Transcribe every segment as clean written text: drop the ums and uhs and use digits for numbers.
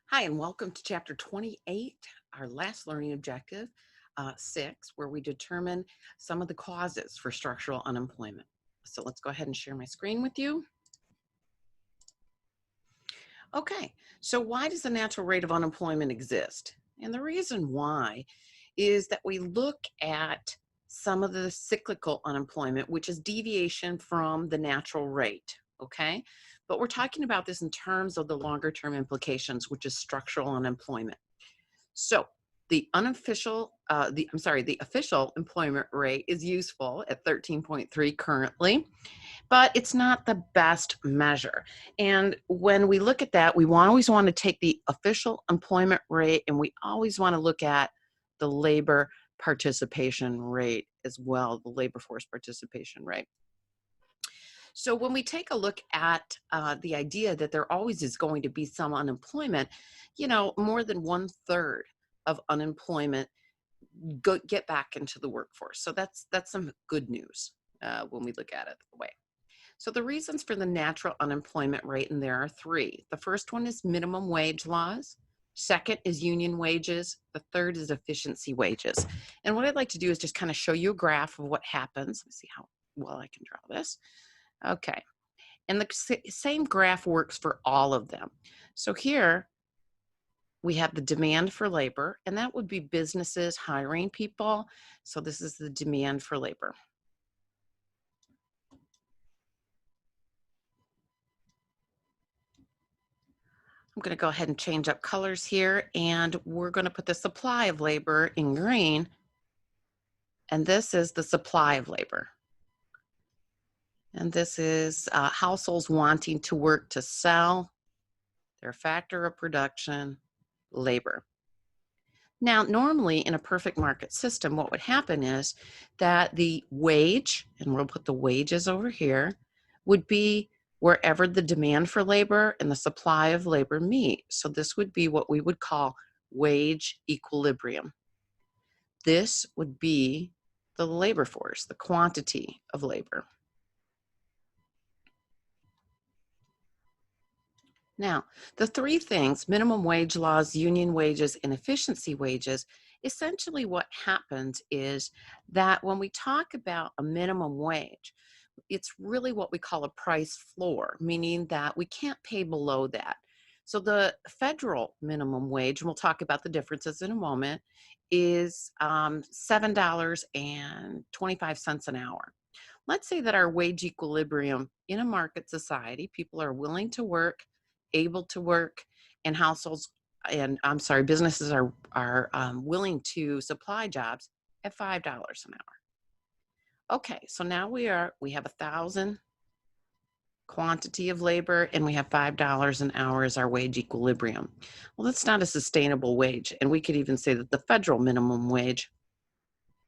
Hi, and welcome to chapter 28, our last learning objective, 6, where we determine some of the causes for structural unemployment. So let's go ahead and share my screen with you. Okay, so why does the natural rate of unemployment exist? And the reason why is that we look at some of the cyclical unemployment, which is deviation from the natural rate. Okay, but we're talking about this in terms of the longer term implications, which is structural unemployment. So the official employment rate is useful at 13.3 currently, but it's not the best measure. And when we look at that, we always want to take the official employment rate and we always want to look at the labor participation rate as well, the labor force participation rate. So when we take a look at the idea that there always is going to be some unemployment, more than 1/3 of unemployment get back into the workforce. So that's some good news when we look at it that way. So the reasons for the natural unemployment rate, and there are three. The first one is minimum wage laws. Second is union wages. The third is efficiency wages. And what I'd like to do is just kind of show you a graph of what happens. Let's see how well I can draw this. Okay. And the same graph works for all of them. So here we have the demand for labor, and that would be businesses hiring people. So this is the demand for labor. I'm going to go ahead and change up colors here, and we're going to put the supply of labor in green, and this is the supply of labor. And this is households wanting to work to sell their factor of production, labor. Now, normally in a perfect market system, what would happen is that the wage, and we'll put the wages over here, would be wherever the demand for labor and the supply of labor meet. So this would be what we would call wage equilibrium. This would be the labor force, the quantity of labor. Now, the three things, minimum wage laws, union wages, and efficiency wages, essentially what happens is that when we talk about a minimum wage, it's really what we call a price floor, meaning that we can't pay below that. So the federal minimum wage, and we'll talk about the differences in a moment, is $7.25 an hour. Let's say that our wage equilibrium in a market society, people are willing to work, able to work, and businesses are willing to supply jobs at $5 an hour. Okay, so now we have 1,000 quantity of labor and we have $5 an hour as our wage equilibrium. Well, that's not a sustainable wage, and we could even say that the federal minimum wage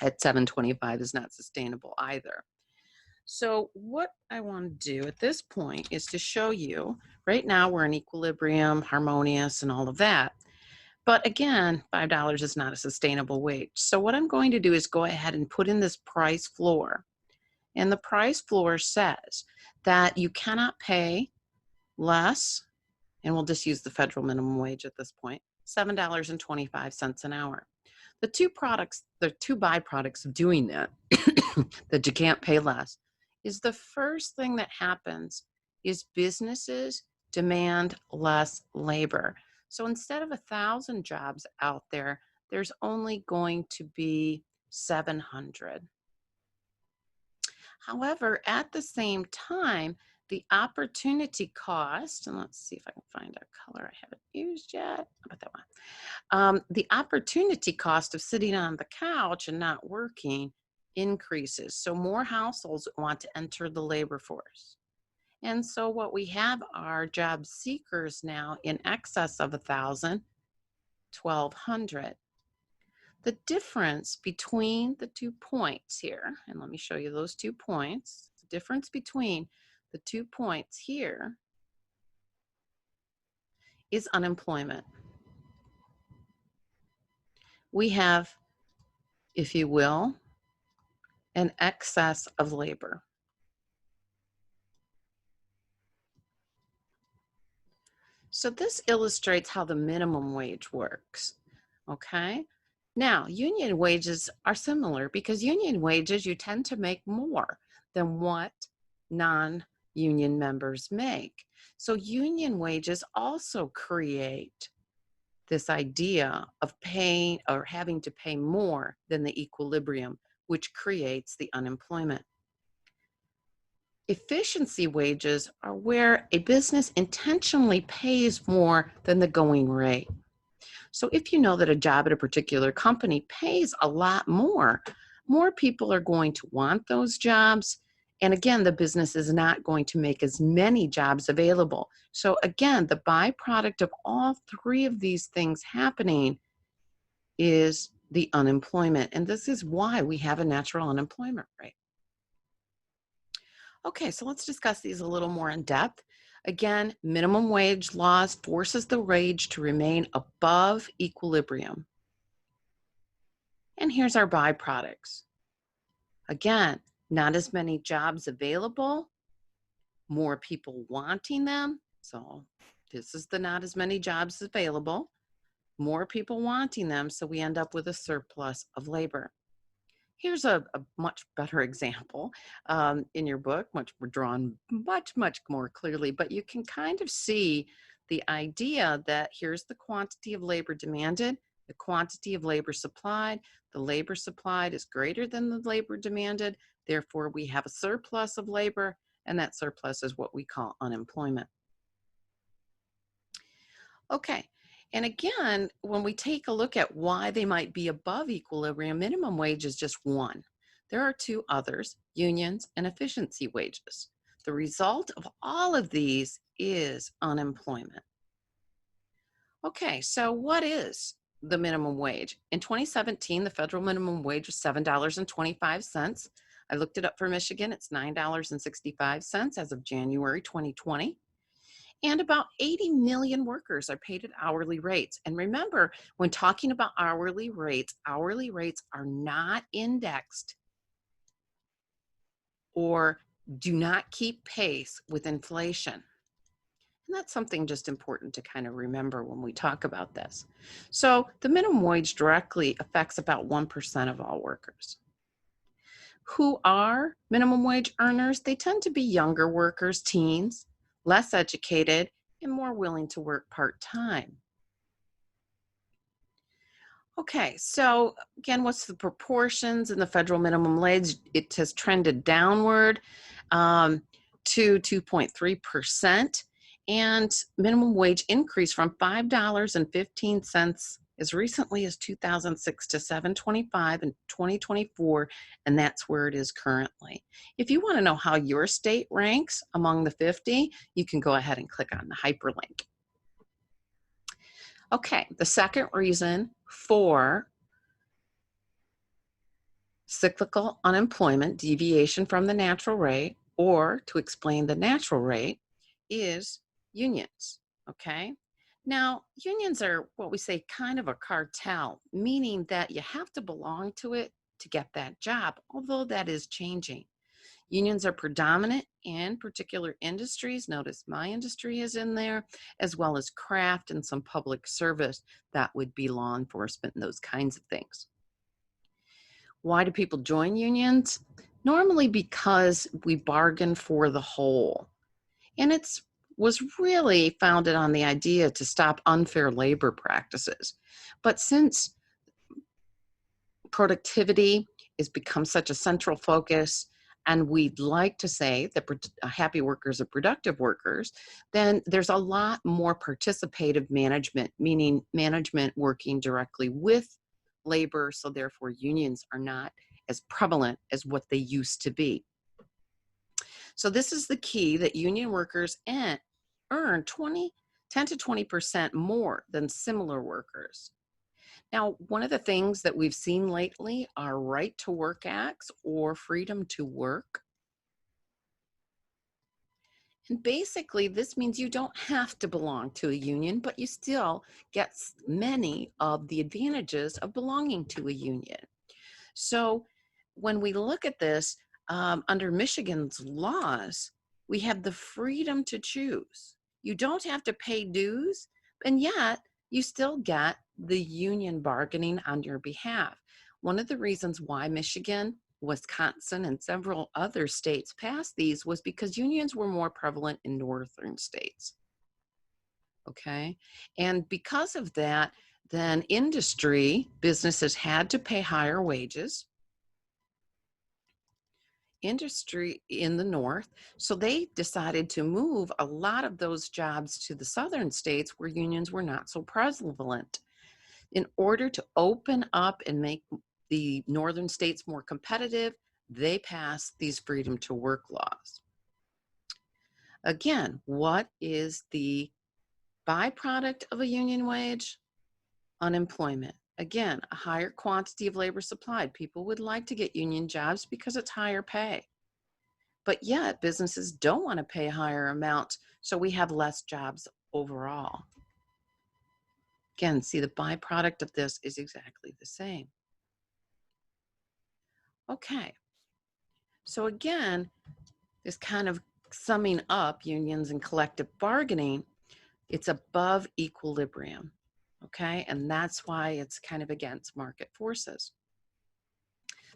at $7.25 is not sustainable either. So what I want to do at this point is to show you, right now we're in equilibrium, harmonious, and all of that. But again, $5 is not a sustainable wage. So what I'm going to do is go ahead and put in this price floor. And the price floor says that you cannot pay less, and we'll just use the federal minimum wage at this point, $7.25 an hour. The two byproducts of doing that, that you can't pay less, is the first thing that happens is businesses demand less labor. So instead of 1,000 jobs out there, there's only going to be 700. However, at the same time, the opportunity cost, and let's see if I can find a color I haven't used yet. How about that one? The opportunity cost of sitting on the couch and not working increases. So more households want to enter the labor force. And so what we have are job seekers now in excess of 1,000, 1,200. The difference between the 2 points here, and let me show you those 2 points. The difference between the 2 points here is unemployment. We have, if you will, an excess of labor. So this illustrates how the minimum wage works. Okay. Now, union wages are similar because union wages, you tend to make more than what non-union members make. So union wages also create this idea of paying or having to pay more than the equilibrium, which creates the unemployment. Efficiency wages are where a business intentionally pays more than the going rate. So if you know that a job at a particular company pays a lot more people are going to want those jobs. And again, the business is not going to make as many jobs available. So again, the byproduct of all three of these things happening is the unemployment. And this is why we have a natural unemployment rate. Okay, so let's discuss these a little more in depth. Again, minimum wage laws forces the wage to remain above equilibrium. And here's our byproducts. Again, not as many jobs available, more people wanting them. So this is the not as many jobs available, more people wanting them. So we end up with a surplus of labor. Here's a much better example in your book, much drawn much more clearly, but you can kind of see the idea that here's the quantity of labor demanded, the quantity of labor supplied. The labor supplied is greater than the labor demanded. Therefore, we have a surplus of labor, and that surplus is what we call unemployment. Okay. And again, when we take a look at why they might be above equilibrium, minimum wage is just one. There are two others, unions and efficiency wages. The result of all of these is unemployment. Okay, so what is the minimum wage? In 2017, the federal minimum wage was $7.25. I looked it up for Michigan. It's $9.65 as of January 2020. And about 80 million workers are paid at hourly rates. And remember, when talking about hourly rates are not indexed or do not keep pace with inflation. And that's something just important to kind of remember when we talk about this. So the minimum wage directly affects about 1% of all workers. Who are minimum wage earners? They tend to be younger workers, teens, less educated, and more willing to work part-time. Okay, so again, what's the proportions in the federal minimum wage? It has trended downward to 2.3%, and minimum wage increased from $5.15 as recently as 2006 to $7.25 in 2024, and that's where it is currently. If you want to know how your state ranks among the 50, you can go ahead and click on the hyperlink. Okay, the second reason for cyclical unemployment, deviation from the natural rate, or to explain the natural rate, is unions, okay? Now, unions are what we say kind of a cartel, meaning that you have to belong to it to get that job, although that is changing. Unions are predominant in particular industries. Notice my industry is in there, as well as craft and some public service. That would be law enforcement and those kinds of things. Why do people join unions? Normally because we bargain for the whole. And it was really founded on the idea to stop unfair labor practices. But since productivity has become such a central focus, and we'd like to say that happy workers are productive workers, then there's a lot more participative management, meaning management working directly with labor, so therefore unions are not as prevalent as what they used to be. So this is the key, that union workers earn 10 to 20% more than similar workers. Now, one of the things that we've seen lately are right to work acts or freedom to work. And basically, this means you don't have to belong to a union, but you still get many of the advantages of belonging to a union. So when we look at this, under Michigan's laws, we have the freedom to choose. You don't have to pay dues, and yet you still get the union bargaining on your behalf. One of the reasons why Michigan, Wisconsin, and several other states passed these was because unions were more prevalent in northern states. Okay. And because of that, then businesses had to pay higher wages, industry in the north. So they decided to move a lot of those jobs to the southern states where unions were not so prevalent. In order to open up and make the northern states more competitive, they passed these freedom to work laws. Again, what is the byproduct of a union wage? Unemployment. Again, a higher quantity of labor supplied. People would like to get union jobs because it's higher pay. But yet, businesses don't want to pay a higher amount, so we have less jobs overall. Again, see, the byproduct of this is exactly the same. Okay. So again, this kind of summing up unions and collective bargaining, it's above equilibrium. Okay. And that's why it's kind of against market forces.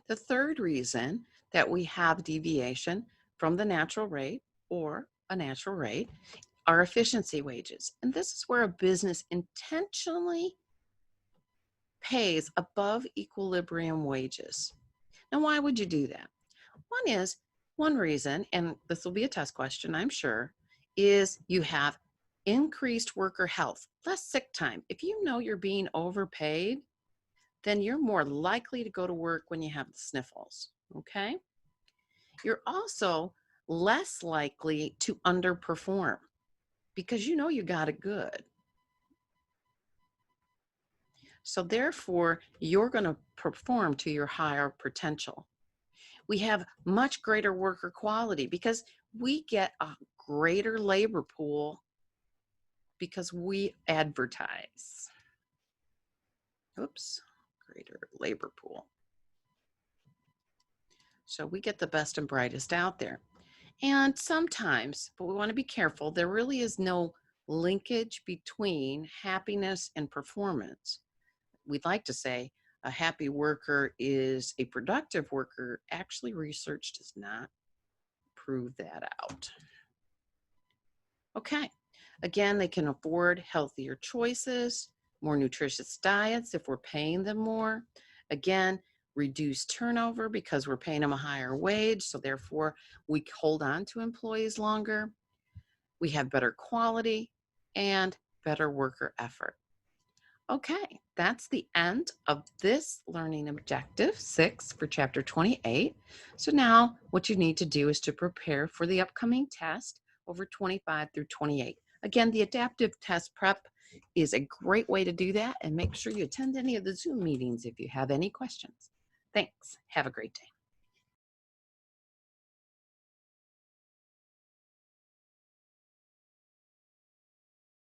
The third reason that we have deviation from the natural rate or a natural rate are efficiency wages. And this is where a business intentionally pays above equilibrium wages. Now, why would you do that? One reason, and this will be a test question, I'm sure, is you have increased worker health, less sick time. If you know you're being overpaid, then you're more likely to go to work when you have the sniffles, okay? You're also less likely to underperform because you know you got it good. So therefore, you're going to perform to your higher potential. We have much greater worker quality because we get a greater labor pool because we advertise. Oops, greater labor pool. So we get the best and brightest out there. And sometimes, but we want to be careful, there really is no linkage between happiness and performance. We'd like to say a happy worker is a productive worker. Actually, research does not prove that out. Okay, again, they can afford healthier choices, more nutritious diets if we're paying them more. Again, reduce turnover because we're paying them a higher wage, so therefore we hold on to employees longer. We have better quality and better worker effort. Okay, that's the end of this learning objective 6 for chapter 28. So now what you need to do is to prepare for the upcoming test over 25 through 28. Again, the adaptive test prep is a great way to do that, and make sure you attend any of the Zoom meetings if you have any questions. Thanks. Have a great day.